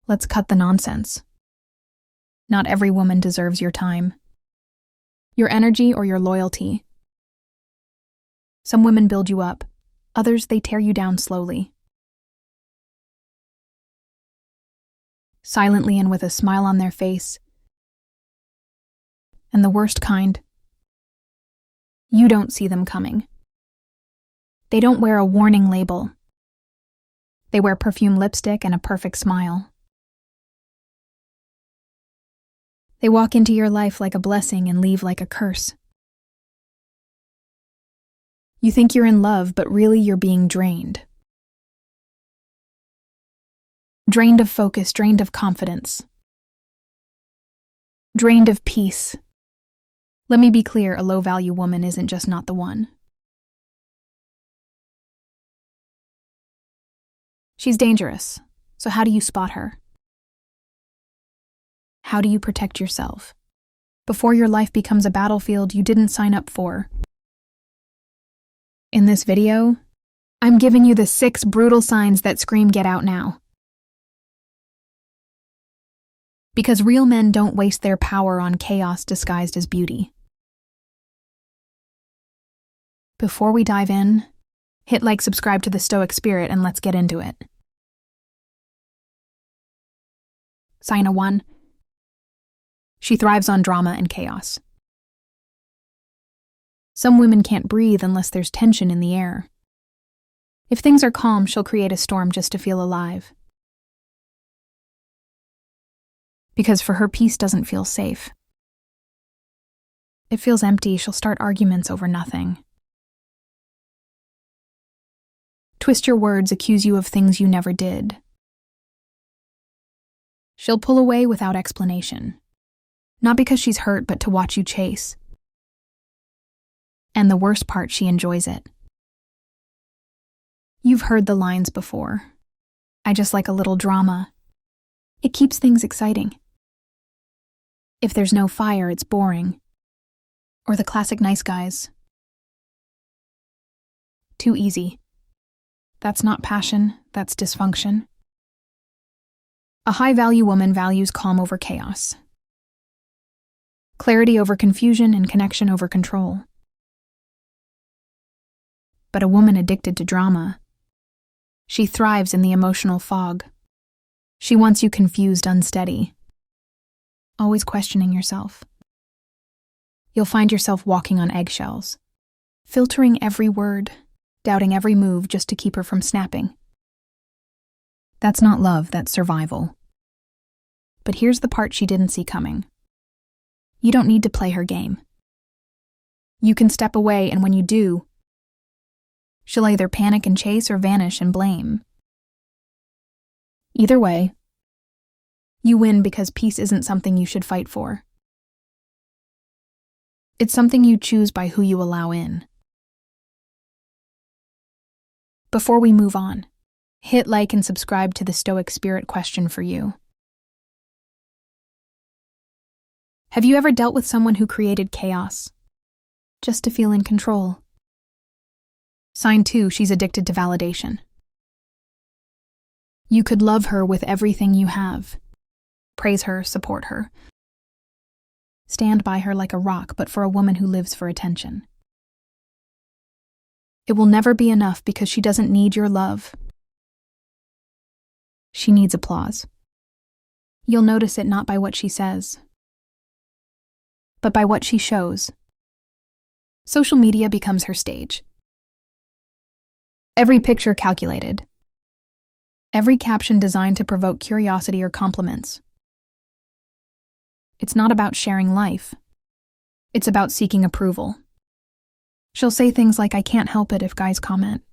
Let's cut the nonsense. Not every woman deserves your time, your energy, or your loyalty. Some women build you up, others they tear you down slowly. Silently and with a smile on their face. And the worst kind, you don't see them coming. They don't wear a warning label. They wear perfume lipstick and a perfect smile. They walk into your life like a blessing and leave like a curse. You think you're in love, but really you're being drained. Drained of focus, drained of confidence. Drained of peace. Let me be clear, a low-value woman isn't just not the one. She's dangerous, so how do you spot her? How do you protect yourself before your life becomes a battlefield you didn't sign up for? In this video, I'm giving you the 6 brutal signs that scream get out now. Because real men don't waste their power on chaos disguised as beauty. Before we dive in, hit like, subscribe to the Stoic Spirit, and let's get into it. Sign 1. She thrives on drama and chaos. Some women can't breathe unless there's tension in the air. If things are calm, she'll create a storm just to feel alive. Because for her, peace doesn't feel safe. It feels empty. She'll start arguments over nothing. Twist your words, accuse you of things you never did. She'll pull away without explanation. Not because she's hurt, but to watch you chase. And the worst part, she enjoys it. You've heard the lines before. I just like a little drama. It keeps things exciting. If there's no fire, it's boring. Or the classic nice guys. Too easy. That's not passion, that's dysfunction. A high-value woman values calm over chaos. Clarity over confusion and connection over control. But a woman addicted to drama, she thrives in the emotional fog. She wants you confused, unsteady, always questioning yourself. You'll find yourself walking on eggshells, filtering every word, doubting every move just to keep her from snapping. That's not love, that's survival. But here's the part she didn't see coming. You don't need to play her game. You can step away, and when you do, she'll either panic and chase or vanish and blame. Either way, you win because peace isn't something you should fight for. It's something you choose by who you allow in. Before we move on, hit like and subscribe to the Stoic Spirit question for you. Have you ever dealt with someone who created chaos just to feel in control? Sign 2, she's addicted to validation. You could love her with everything you have. Praise her, support her. Stand by her like a rock, but for a woman who lives for attention. It will never be enough because she doesn't need your love. She needs applause. You'll notice it not by what she says, but by what she shows. Social media becomes her stage. Every picture calculated. Every caption designed to provoke curiosity or compliments. It's not about sharing life. It's about seeking approval. She'll say things like, I can't help it if guys comment.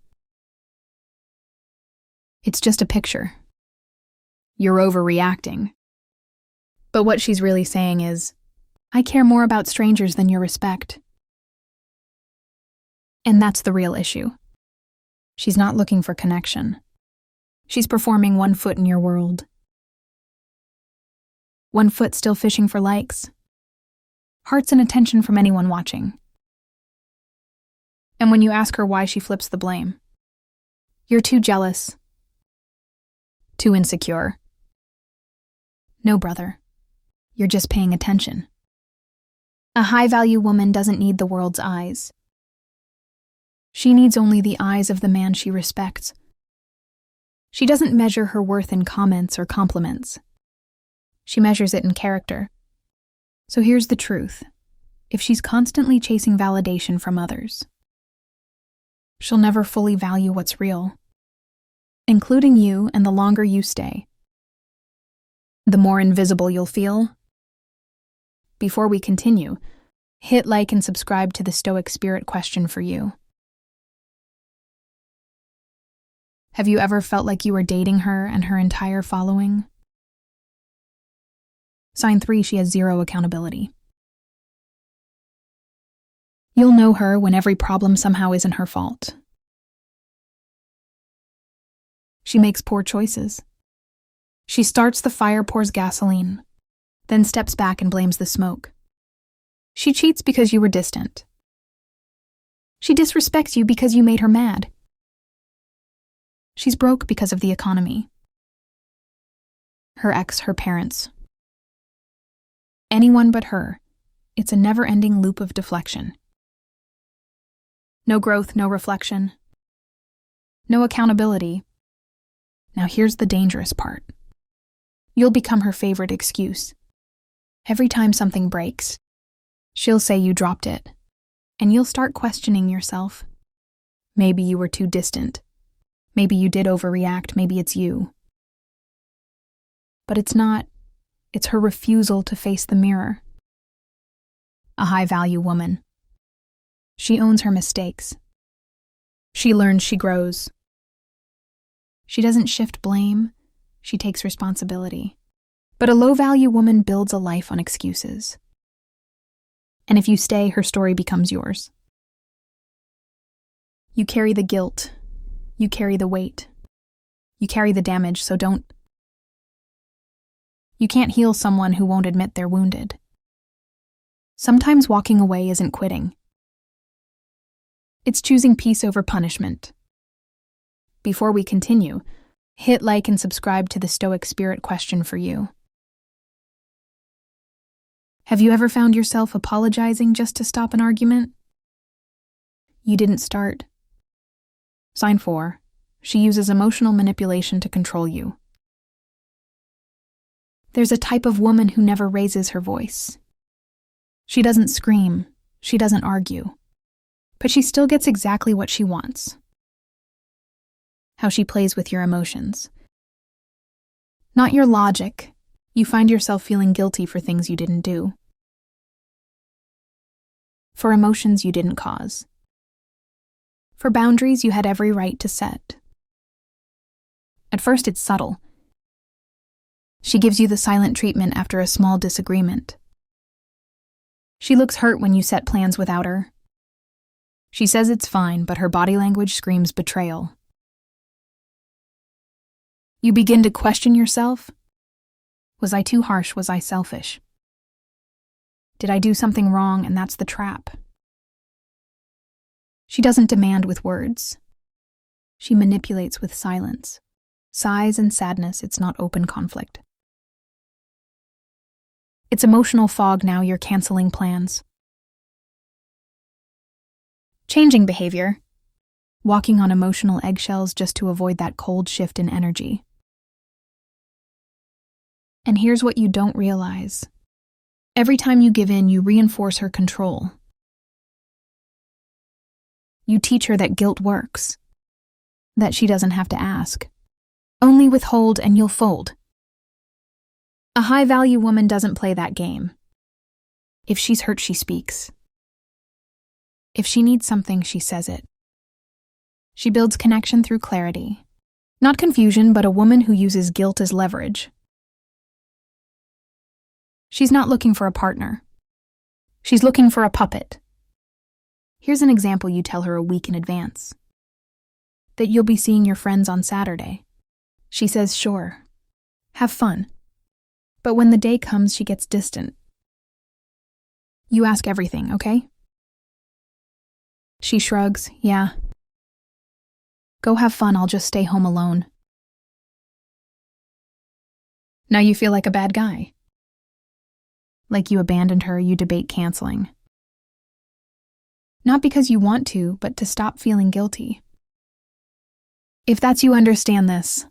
It's just a picture. You're overreacting. But what she's really saying is, I care more about strangers than your respect. And that's the real issue. She's not looking for connection. She's performing one foot in your world. One foot still fishing for likes, hearts and attention from anyone watching. And when you ask her why, she flips the blame. You're too jealous, too insecure, No, brother. You're just paying attention. A high-value woman doesn't need the world's eyes. She needs only the eyes of the man she respects. She doesn't measure her worth in comments or compliments. She measures it in character. So here's the truth. If she's constantly chasing validation from others, she'll never fully value what's real, including you, and the longer you stay, the more invisible you'll feel. Before we continue, hit like and subscribe to the Stoic Spirit question for you. Have you ever felt like you were dating her and her entire following? Sign 3, she has zero accountability. You'll know her when every problem somehow isn't her fault. She makes poor choices. She starts the fire, pours gasoline, then steps back and blames the smoke. She cheats because you were distant. She disrespects you because you made her mad. She's broke because of the economy. Her ex, her parents. Anyone but her. It's a never-ending loop of deflection. No growth, no reflection. No accountability. Now here's the dangerous part. You'll become her favorite excuse. Every time something breaks, she'll say you dropped it, and you'll start questioning yourself. Maybe you were too distant. Maybe you did overreact, maybe it's you. But it's not. It's her refusal to face the mirror. A high-value woman. She owns her mistakes. She learns, she grows. She doesn't shift blame, she takes responsibility. But a low-value woman builds a life on excuses. And if you stay, her story becomes yours. You carry the guilt. You carry the weight. You carry the damage, so don't. You can't heal someone who won't admit they're wounded. Sometimes walking away isn't quitting. It's choosing peace over punishment. Before we continue, hit like and subscribe to the Stoic Spirit question for you. Have you ever found yourself apologizing just to stop an argument? You didn't start. Sign 4. She uses emotional manipulation to control you. There's a type of woman who never raises her voice. She doesn't scream, she doesn't argue, but she still gets exactly what she wants. How she plays with your emotions. Not your logic. You find yourself feeling guilty for things you didn't do. For emotions you didn't cause. For boundaries you had every right to set. At first it's subtle. She gives you the silent treatment after a small disagreement. She looks hurt when you set plans without her. She says it's fine, but her body language screams betrayal. You begin to question yourself. Was I too harsh? Was I selfish? Did I do something wrong and that's the trap? She doesn't demand with words. She manipulates with silence. Sighs and sadness, it's not open conflict. It's emotional fog now, you're canceling plans. Changing behavior. Walking on emotional eggshells just to avoid that cold shift in energy. And here's what you don't realize. Every time you give in, you reinforce her control. You teach her that guilt works, that she doesn't have to ask. Only withhold and you'll fold. A high-value woman doesn't play that game. If she's hurt, she speaks. If she needs something, she says it. She builds connection through clarity. Not confusion, but a woman who uses guilt as leverage. She's not looking for a partner. She's looking for a puppet. Here's an example you tell her a week in advance. That you'll be seeing your friends on Saturday. She says, sure. Have fun. But when the day comes, she gets distant. You ask everything, okay? She shrugs, yeah. Go have fun, I'll just stay home alone. Now you feel like a bad guy. Like you abandoned her, you debate canceling. Not because you want to, but to stop feeling guilty. If that's you, understand this.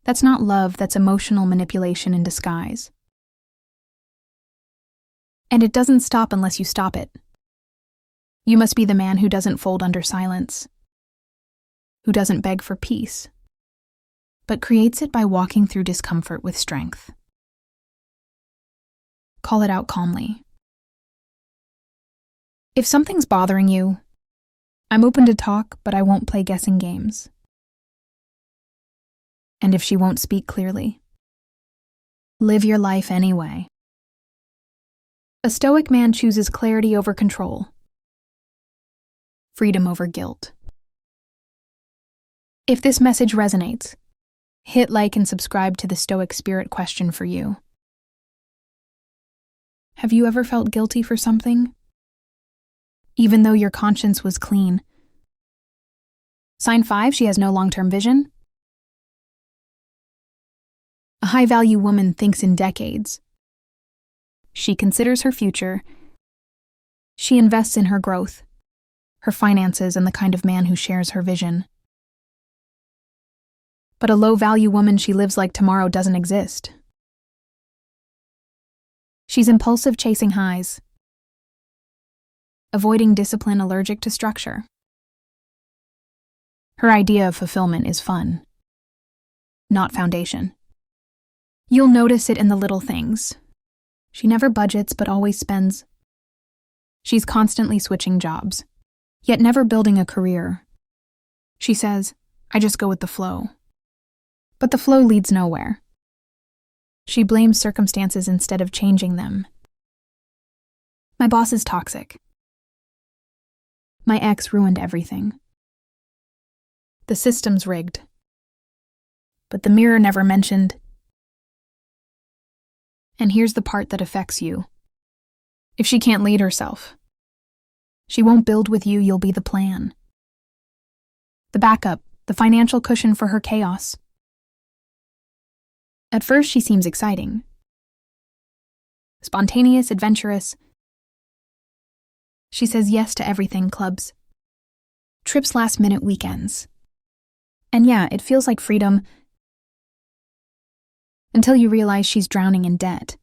That's not love, that's emotional manipulation in disguise. And it doesn't stop unless you stop it. You must be the man who doesn't fold under silence, who doesn't beg for peace, but creates it by walking through discomfort with strength. Call it out calmly. If something's bothering you, I'm open to talk, but I won't play guessing games. And if she won't speak clearly, live your life anyway. A Stoic man chooses clarity over control, freedom over guilt. If this message resonates, hit like and subscribe to the Stoic Spirit question for you. Have you ever felt guilty for something, even though your conscience was clean? Sign 5, she has no long-term vision. A high-value woman thinks in decades. She considers her future. She invests in her growth, her finances, and the kind of man who shares her vision. But a low-value woman, she lives like tomorrow doesn't exist. She's impulsive, chasing highs, avoiding discipline, allergic to structure. Her idea of fulfillment is fun, not foundation. You'll notice it in the little things. She never budgets but always spends. She's constantly switching jobs, yet never building a career. She says, I just go with the flow. But the flow leads nowhere. She blames circumstances instead of changing them. My boss is toxic. My ex ruined everything. The system's rigged. But the mirror never mentioned. And here's the part that affects you. If she can't lead herself, she won't build with you, you'll be the plan. The backup, the financial cushion for her chaos. At first, she seems exciting. Spontaneous, adventurous. She says yes to everything, clubs, trips, last-minute weekends. And yeah, it feels like freedom, until you realize she's drowning in debt,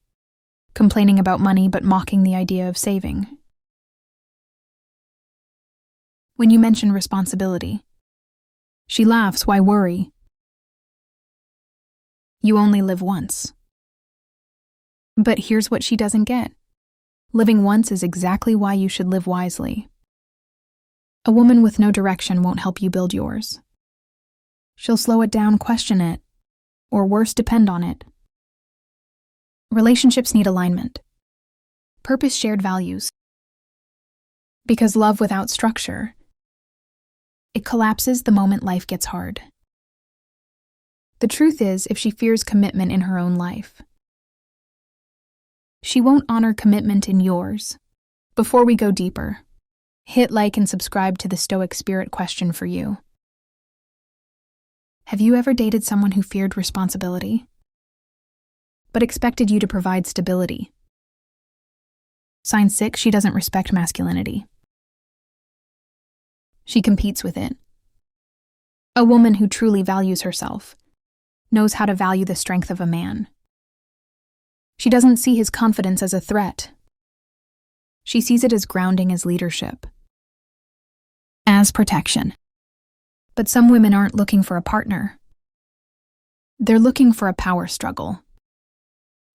complaining about money but mocking the idea of saving. When you mention responsibility, she laughs, why worry? You only live once. But here's what she doesn't get. Living once is exactly why you should live wisely. A woman with no direction won't help you build yours. She'll slow it down, question it, or worse, depend on it. Relationships need alignment. Purpose, shared values. Because love without structure, it collapses the moment life gets hard. The truth is, if she fears commitment in her own life, she won't honor commitment in yours. Before we go deeper, hit like and subscribe to the Stoic Spirit question for you. Have you ever dated someone who feared responsibility, but expected you to provide stability? Sign 6, she doesn't respect masculinity. She competes with it. A woman who truly values herself knows how to value the strength of a man. She doesn't see his confidence as a threat. She sees it as grounding, as leadership, as protection. But some women aren't looking for a partner. They're looking for a power struggle.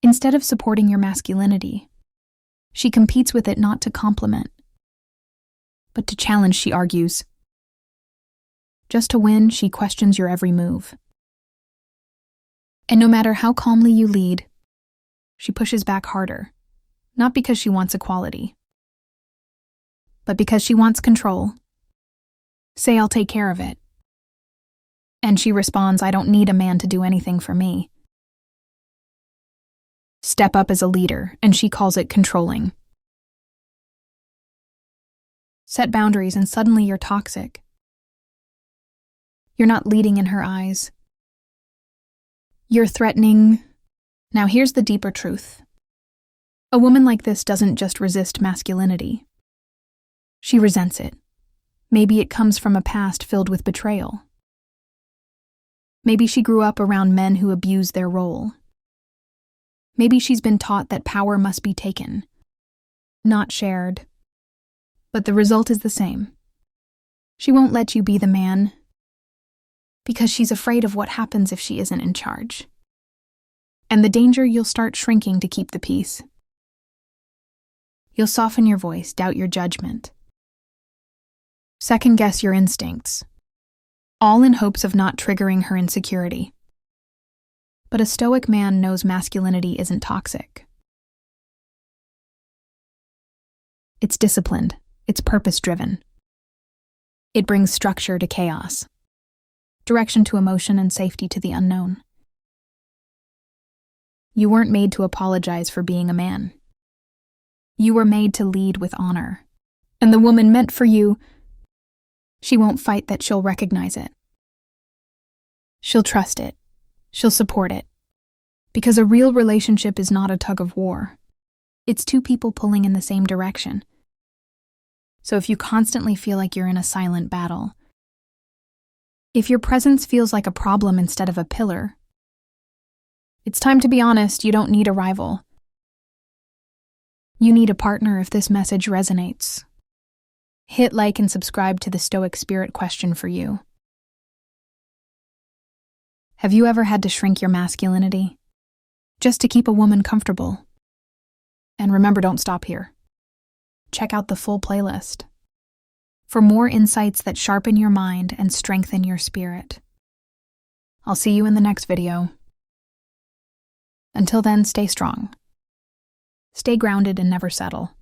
Instead of supporting your masculinity, she competes with it, not to complement, but to challenge, she argues. Just to win, she questions your every move. And no matter how calmly you lead, she pushes back harder, not because she wants equality, but because she wants control. Say, I'll take care of it. And she responds, I don't need a man to do anything for me. Step up as a leader, and she calls it controlling. Set boundaries, and suddenly you're toxic. You're not leading in her eyes. You're threatening. Now here's the deeper truth. A woman like this doesn't just resist masculinity. She resents it. Maybe it comes from a past filled with betrayal. Maybe she grew up around men who abuse their role. Maybe she's been taught that power must be taken, not shared. But the result is the same. She won't let you be the man because she's afraid of what happens if she isn't in charge. And the danger, you'll start shrinking to keep the peace. You'll soften your voice, doubt your judgment, second-guess your instincts, all in hopes of not triggering her insecurity. But a Stoic man knows masculinity isn't toxic. It's disciplined. It's purpose-driven. It brings structure to chaos, direction to emotion, and safety to the unknown. You weren't made to apologize for being a man. You were made to lead with honor. And the woman meant for you, she won't fight that, she'll recognize it. She'll trust it. She'll support it. Because a real relationship is not a tug of war. It's two people pulling in the same direction. So if you constantly feel like you're in a silent battle, if your presence feels like a problem instead of a pillar, it's time to be honest. You don't need a rival. You need a partner if this message resonates. Hit like and subscribe to the Stoic Spirit question for you. Have you ever had to shrink your masculinity just to keep a woman comfortable? And remember, don't stop here. Check out the full playlist for more insights that sharpen your mind and strengthen your spirit. I'll see you in the next video. Until then, stay strong. Stay grounded and never settle.